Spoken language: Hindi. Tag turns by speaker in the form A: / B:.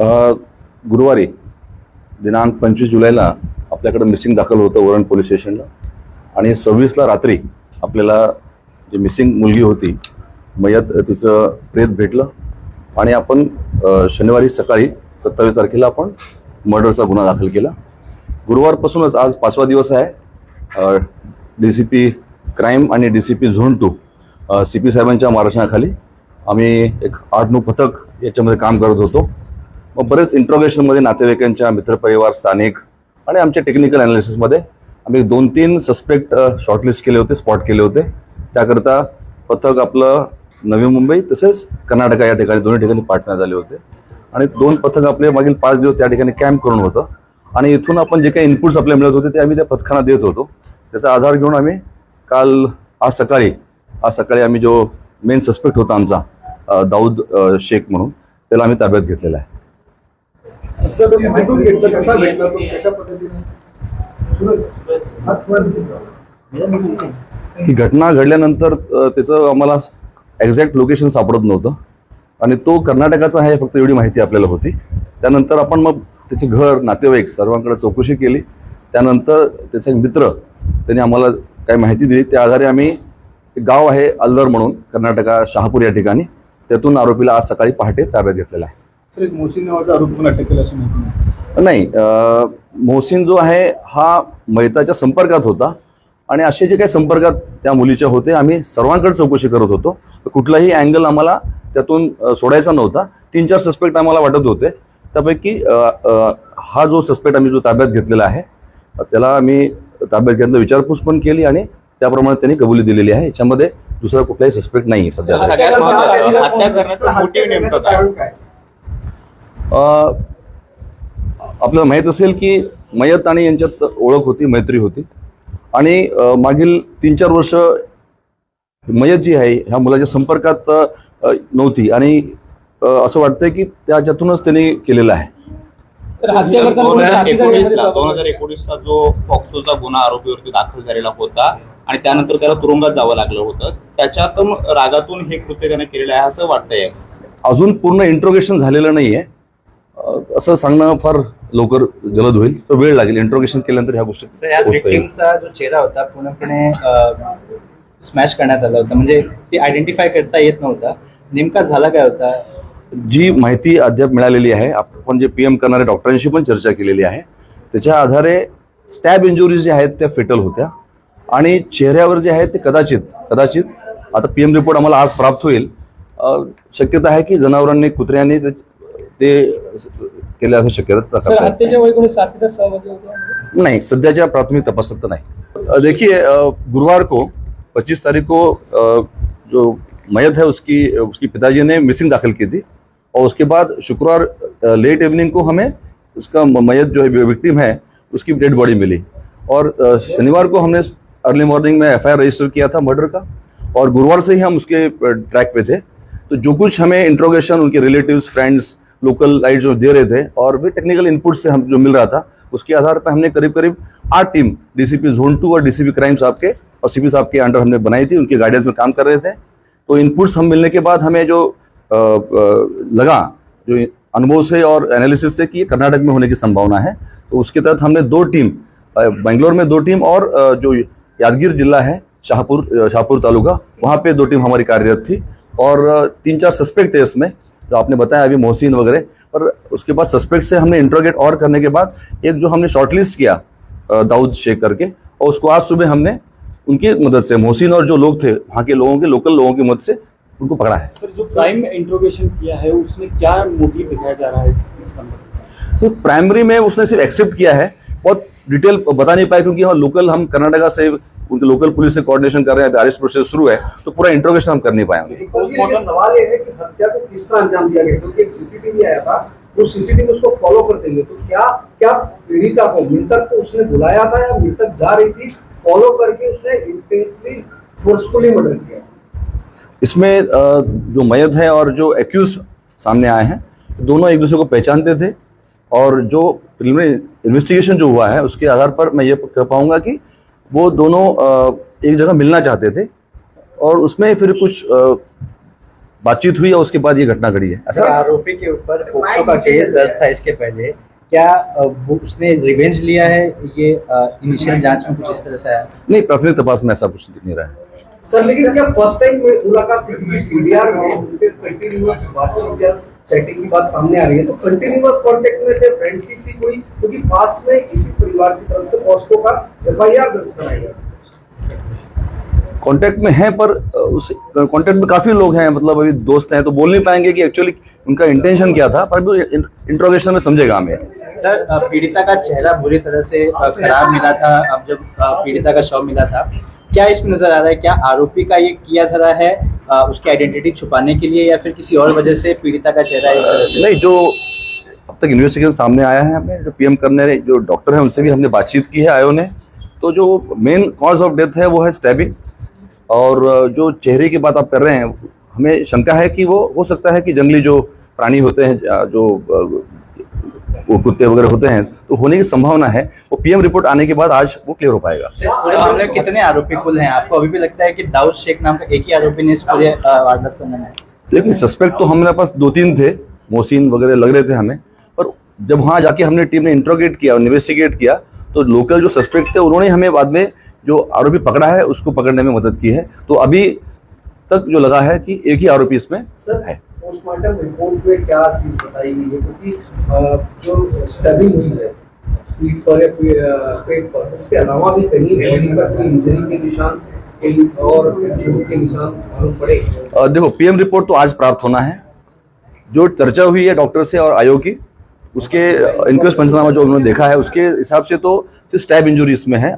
A: गुरुवारी दिनांक 25 जुलैला आपल्याकडे मिसिंग दाखल होतं वरण पोलीस स्टेशनला आणि 26ला रात्री आपल्याला जी मिसिंग मुलगी होती मयत तिचं प्रेत भेटलं आणि आपण शनिवारी सकाळी 27 तारखेला आपण मर्डरचा गुन्हा दाखल केला. गुरुवारपासूनच आज 5वा दिवस आहे. DCP क्राईम आणि DCP झोन 2 CP साहेबांच्या मार्गदर्शनाखाली आम्ही एक 8-9 पथक याच्यामध्ये काम करत होतो. मग बरेच इंट्रोगेशनमध्ये नातेवाईकांच्या मित्रपरिवार स्थानिक आणि आमच्या टेक्निकल ॲनालिसिसमध्ये आम्ही 2-3 सस्पेक्ट शॉर्टलिस्ट केले होते, स्पॉट केले होते. त्याकरता पथक आपलं नवी मुंबई तसेच कर्नाटका या ठिकाणी दोन्ही ठिकाणी पाठवण्यात झाले होते आणि 2 पथक आपले मागील 5 दिवस त्या ठिकाणी कॅम्प करून होतं आणि इथून आपण जे काही इनपुट्स आपल्याला मिळत होते ते आम्ही त्या पथकांना देत होतो. त्याचा आधार घेऊन आम्ही आज सकाळी आम्ही जो मेन सस्पेक्ट होता आमचा दाऊद शेख म्हणून त्याला आम्ही ताब्यात घेतलेला आहे. ही घटना घडल्यानंतर त्याचं आम्हाला एक्झॅक्ट लोकेशन सापडत नव्हतं आणि तो कर्नाटकाचा आहे फक्त एवढी माहिती आपल्याला होती. त्यानंतर आपण मग त्याचे घर नातेवाईक सर्वांकडे चौकशी केली. त्यानंतर त्याचा एक मित्र त्यांनी आम्हाला काही माहिती दिली. त्या आधारे आम्ही एक गाव आहे अल्दर म्हणून कर्नाटका शहापूर या ठिकाणी त्यातून आरोपीला आज सकाळी पहाटे ताब्यात घेतलेला आहे.
B: सर, एक मोहसिन नावाचा आरोपी पण अटक केला असं माहिती
A: नाही. मोहसिन जो आहे हा मयताच्या संपर्कात होता आणि असे जे काही संपर्कात त्या मुलीच्या होते आम्ही सर्वांकडे चौकशी करत होतो. कुठलाही अँगल आम्हाला त्यातून सोडायचा नव्हता. 3-4 सस्पेक्ट आम्हाला वाटत होते. त्यापैकी हा जो सस्पेक्ट आम्ही जो ताब्यात घेतलेला आहे त्याला आम्ही ताब्यात घेतलं, विचारपूस पण केली आणि त्याप्रमाणे त्यांनी कबुली दिलेली आहे. याच्यामध्ये दुसरा कुठलाही सस्पेक्ट नाही सध्या. आपल्याला माहीत असेल की मयत आणि यांच्यात ओळख होती, मैत्री होती आणि मागील 3-4 वर्ष मयत जी आहे ह्या मुलाच्या संपर्कात नव्हती आणि असं वाटतंय की त्याच्यातूनच त्यांनी केलेलं आहे.
C: 2019ला जो पॉक्सोचा गुन्हा आरोपीवरती दाखल झालेला होता आणि त्यानंतर त्याला तुरुंगात जावं लागलं होतं, त्याच्यात रागातून हे कृत्य त्याने केलेलं आहे असं वाटतंय.
A: अजून पूर्ण इंट्रोगेशन झालेलं नाहीये. असं सांगणं फार लवकर जलद होईल, तर वेळ लागेल. इंट्रोगेशन केल्यानंतर ह्या गोष्टी
D: विक्टिमचा जो चेहरा होता पूर्णपणे स्मॅश करण्यात आला होता, म्हणजे ती आयडेंटिफाय करता येत नव्हता. नेमका झाला काय होता?
A: जी माहिती अद्याप मिळालेली आहे, आपण जे PM करणाऱ्या डॉक्टरांशी पण चर्चा केलेली आहे, त्याच्या आधारे स्टॅब इंजुरीज ज्या आहेत त्या फेटल होत्या आणि चेहऱ्यावर जे आहेत ते कदाचित आता PM रिपोर्ट आम्हाला आज प्राप्त होईल. शक्यता आहे की जनावरांनी कुत्र्यांनी ते केले असं शक्यता नाही. सध्याच्या प्राथमिक तपासात तर नाही. देखिए, गुरुवार को 25 तारीख को जो मयत है उसकी पिताजी ने मिसिंग दाखिल की थी और उसके बाद शुक्रवार लेट इवनिंग को हमें उसका मयत जो है विक्टिम है उसकी डेड बॉडी मिली और शनिवार को हमने अर्ली मॉर्निंग में FIR रजिस्टर किया था मर्डर का और गुरुवार से ही हम उसके ट्रैक पे थे. तो जो कुछ हमें इंट्रोगेशन उनके रिलेटिव्स, फ्रेंड्स, लोकल लाइट जो दे रहे थे और भी टेक्निकल इनपुट से हम जो मिल रहा था उसके आधार पर हमने करीब 8 टीम DCP झोन 2 और DCP क्राइम साहब के और CP साहब के अंडर हमने बनाई थी. उनके गाइडेंस में काम कर रहे थे. तो इनपुट्स हम मिलने के बाद हमें जो लगा जो अनुभव से और एनालिसिस से कि ये कर्नाटक में होने की संभावना है, तो उसके तहत हमने 2 टीम, बेंगलोर में 2 टीम और जो यादगीर जिला है शाहपुर तालुका, वहाँ पे 2 टीम हमारी कार्यरत थी और 3-4 सस्पेक्ट थे इसमें जो आपने बताया अभी मोहसिन वगैरह. और उसके बाद सस्पेक्ट से हमने इंट्रोगेट और करने के बाद एक जो हमने शॉर्टलिस्ट किया दाऊद शेख करके, और उसको आज सुबह हमने उनकी मदद से मोहसिन और जो लोग थे वहाँ के लोगों के लोकल लोगों की मदद से उनको पकड़ा है.
B: सर, जो क्राइम इंट्रोगेशन किया है उसमें क्या मोटिव दिखाया जा रहा है इसका?
A: तो प्राइमरी में उसने सिर्फ एक्सेप्ट किया है, बहुत डिटेल बता नहीं पाए क्योंकि लोकल हम कर्नाटका से उनके लोकल पुलिस से कोऑर्डिनेशन कर रहे हैं. अरेस्ट प्रोसेस शुरू है तो पूरा इंट्रोगेशन हम कर नहीं पाएंगे.
E: सवाल ये है कि हत्या को किस तरह अंजाम दिया गया, क्योंकि एक CCTV आया था, वो CCTV उसको फॉलो कर देंगे. तो क्या पीड़िता को, मृतक को उसने बुलाया था या मृतक जा रही थी, फॉलो करके उसने इंटेंसली फोर्सफुली मर्डर किया?
A: इसमें जो मयत है और जो एक्यूज सामने आए हैं दोनों एक दूसरे को पहचानते थे और जो प्रिलिमिनरी इन्वेस्टिगेशन जो हुआ है उसके आधार पर मैं ये कह पाऊंगा कि वो दोनों एक जगह मिलना चाहते थे और उसमें फिर कुछ बातचीत हुई और उसके बाद ये घटना घटी है।
D: सर, आरोपी के ऊपर पोक्सो का केस दर्ज था इसके पहले, क्या वो उसने रिवेंज लिया है? ये इनिशियल जांच में कुछ इस तरह से आया?
A: नहीं, प्राथमिक तपास में ऐसा कुछ दिख नहीं रहा है।
E: सर लेकिन क्या फर्स्ट टाइम में मुलाकात थी? क्योंकि सीडीआर में उनके कंटिन्यूअस बातचीत या चैटिंग की बात सामने आ रही है, तो कंटिन्यूअस कांटेक्ट में थे, फ्रेंडशिप थी कोई? क्योंकि पास्ट में इसी परिवार की तरफ से पॉस्को का एफआईआर दर्ज कराया गया।
A: कांटेक्ट में हैं, पर उस कांटेक्ट में काफी लोग हैं, मतलब अभी दोस्त हैं, तो बोल नहीं पाएंगे कि एक्चुअली उनका इंटेंशन क्या था, पर इंट्रोगेशन में समझेगा हमें।
D: सर, पीड़िता का चेहरा बुरी तरह से खराब मिला था। अब जब पीड़िता का शव मिला था, क्या इसमें नजर आ रहा है, क्या आरोपी का ये किया धरा है उसकी आइडेंटिटी छुपाने के लिए, या फिर किसी और वजह से पीड़िता का चेहरा इस तरह से?
A: नहीं, जो अब तक इन्वेस्टिगेशन सामने आया है, हमें जो पीएम करने जो डॉक्टर है उनसे भी हमने बातचीत की है आयो ने, तो जो मेन कॉज ऑफ डेथ है वो है स्टैबिंग। और जो चेहरे की बात आप कर रहे हैं, हमें शंका है कि वो हो सकता है कि जंगली जो प्राणी होते हैं, जो वो कुत्ते वगैरह होते हैं, तो होने की संभावना है। वो पीएम रिपोर्ट आने के बाद आज वो क्लियर हो पाएगा।
D: पूरे मामले में कितने आरोपी कुल हैं? आपको अभी भी लगता है कि दाऊद शेख नाम का एक ही आरोपी ने इस पूरे वारदात को अंजाम दिया?
A: लेकिन सस्पेक्ट तो हमारे पास 2-3 थे, मोहसिन वगैरह लग रहे थे हमें, पर जब वहाँ जाके हमने टीम ने इंट्रोगेट किया और इन्वेस्टिगेट किया, तो लोकल जो सस्पेक्ट थे उन्होंने हमें बाद में जो आरोपी पकड़ा है उसको पकड़ने में मदद की है। तो अभी तक जो लगा है कि एक ही आरोपी इसमें
E: सर
A: है।
E: पोस्टमार्टम रिपोर्ट में क्या चीज बताई गई है? क्योंकि जो स्टैबिंग हुई है पीठ पर या पेट पर, उसके अलावा भी कहीं बॉडी पर कोई इंजरी के निशान कहीं और चोट के निशान मालूम पड़े?
A: देखो, पीएम रिपोर्ट तो आज प्राप्त होना है। जो चर्चा हुई है डॉक्टर से और आयोग की, उसके इंक्वेस्ट पंचनामा जो उन्होंने देखा है उसके हिसाब से तो सिर्फ स्टैब इंजरी इसमें है।